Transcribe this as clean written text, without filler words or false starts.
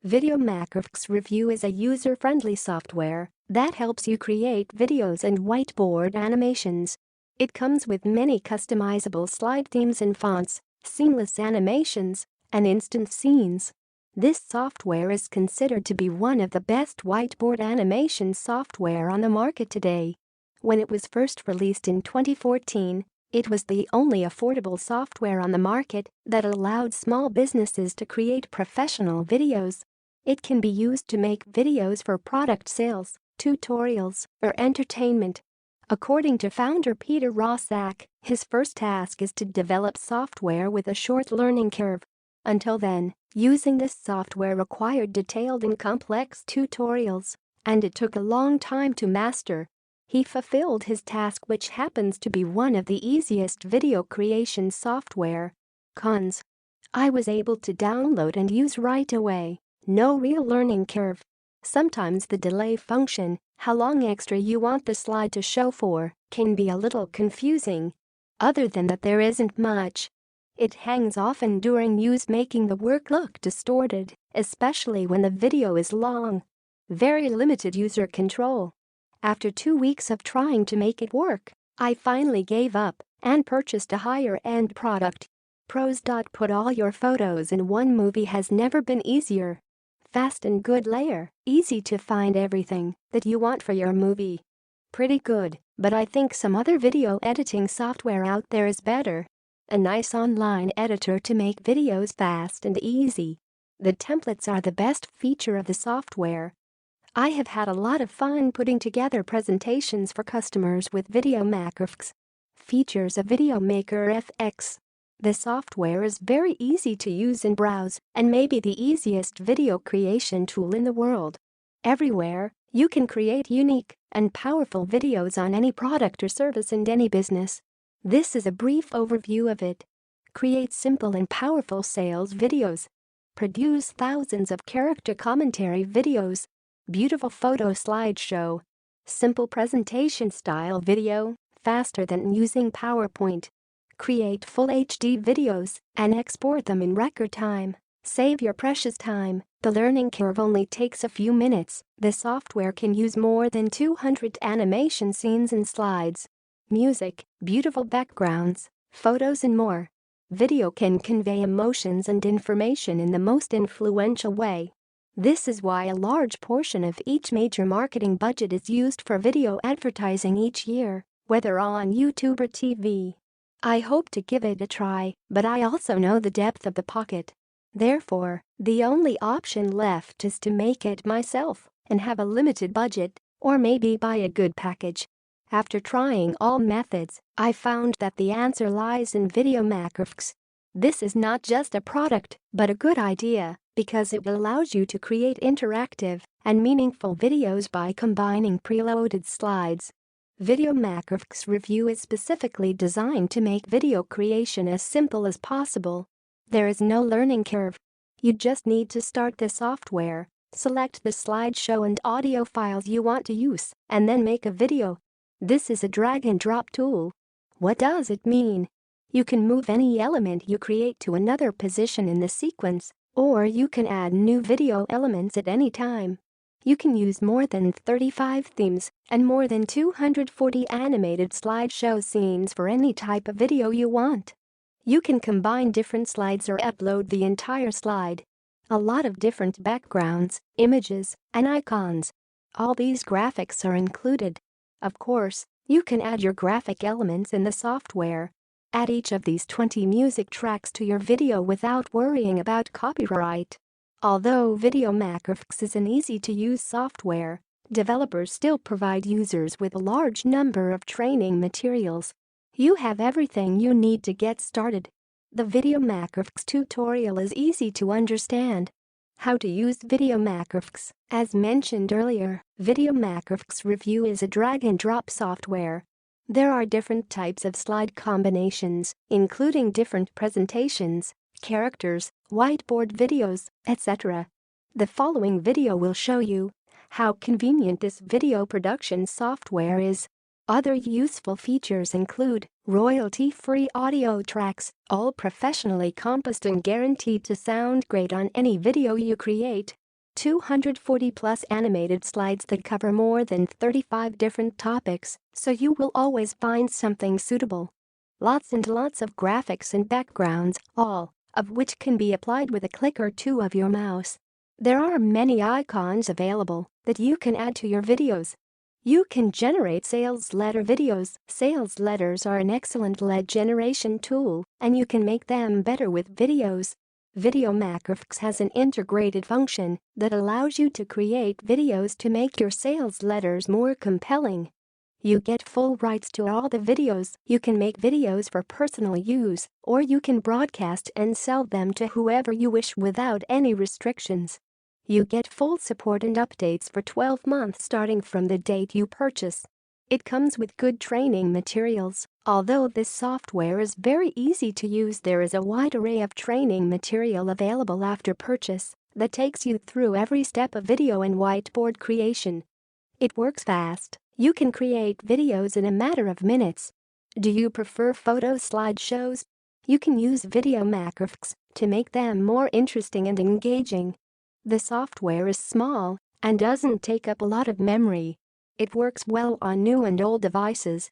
VideoMakerFX Review is a user-friendly software that helps you create videos and whiteboard animations. It comes with many customizable slide themes and fonts, seamless animations, and instant scenes. This software is considered to be one of the best whiteboard animation software on the market today. When it was first released in 2014, it was the only affordable software on the market that allowed small businesses to create professional videos. It can be used to make videos for product sales, tutorials, or entertainment. According to founder Peter Roszak, his first task is to develop software with a short learning curve. Until then, using this software required detailed and complex tutorials, and it took a long time to master. He fulfilled his task, which happens to be one of the easiest video creation software. Cons: I was able to download and use right away. No real learning curve. Sometimes the delay function, how long extra you want the slide to show for, can be a little confusing. Other than that, there isn't much. It hangs often during use, making the work look distorted, especially when the video is long. Very limited user control. After 2 weeks of trying to make it work, I finally gave up and purchased a higher-end product. Pros. Put all your photos in one movie has never been easier. Fast and good layer, easy to find everything that you want for your movie. Pretty good, but I think some other video editing software out there is better. A nice online editor to make videos fast and easy. The templates are the best feature of the software. I have had a lot of fun putting together presentations for customers with VideoMakerFX. Features of VideoMakerFX. The software is very easy to use and browse, and may be the easiest video creation tool in the world. Everywhere, you can create unique and powerful videos on any product or service and any business. This is a brief overview of it. Create simple and powerful sales videos. Produce thousands of character commentary videos. Beautiful photo slideshow. Simple presentation style video, faster than using PowerPoint. Create full HD videos and export them in record time. Save your precious time. The learning curve only takes a few minutes. The software can use more than 200 animation scenes and slides. Music, beautiful backgrounds, photos and more. Video can convey emotions and information in the most influential way. This is why a large portion of each major marketing budget is used for video advertising each year, whether on YouTube or TV. I hope to give it a try, but I also know the depth of the pocket. Therefore, the only option left is to make it myself and have a limited budget, or maybe buy a good package. After trying all methods, I found that the answer lies in VideoMakerFX. This is not just a product, but a good idea, because it allows you to create interactive and meaningful videos by combining preloaded slides. VideoMakerFX Review is specifically designed to make video creation as simple as possible. There is no learning curve. You just need to start the software, select the slideshow and audio files you want to use, and then make a video. This is a drag-and-drop tool. What does it mean? You can move any element you create to another position in the sequence, or you can add new video elements at any time. You can use more than 35 themes and more than 240 animated slideshow scenes for any type of video you want. You can combine different slides or upload the entire slide. A lot of different backgrounds, images, and icons. All these graphics are included. Of course, you can add your graphic elements in the software. Add each of these 20 music tracks to your video without worrying about copyright. Although VideoMakerFX is an easy-to-use software, developers still provide users with a large number of training materials. You have everything you need to get started. The VideoMakerFX tutorial is easy to understand. How to use VideoMakerFX. As mentioned earlier, VideoMakerFX Review is a drag-and-drop software. There are different types of slide combinations, including different presentations, characters, whiteboard videos, etc. The following video will show you how convenient this video production software is. Other useful features include royalty-free audio tracks, all professionally composed and guaranteed to sound great on any video you create. 240 plus animated slides that cover more than 35 different topics, so you will always find something suitable. Lots and lots of graphics and backgrounds, all of which can be applied with a click or two of your mouse. There are many icons available that you can add to your videos. You can generate sales letter videos. Sales letters are an excellent lead generation tool, and you can make them better with videos. VideoMakerFX has an integrated function that allows you to create videos to make your sales letters more compelling. You get full rights to all the videos. You can make videos for personal use, or you can broadcast and sell them to whoever you wish without any restrictions. You get full support and updates for 12 months starting from the date you purchase. It comes with good training materials. Although this software is very easy to use, there is a wide array of training material available after purchase that takes you through every step of video and whiteboard creation. It works fast. You can create videos in a matter of minutes. Do you prefer photo slideshows? You can use VideoMakerFX to make them more interesting and engaging. The software is small and doesn't take up a lot of memory. It works well on new and old devices.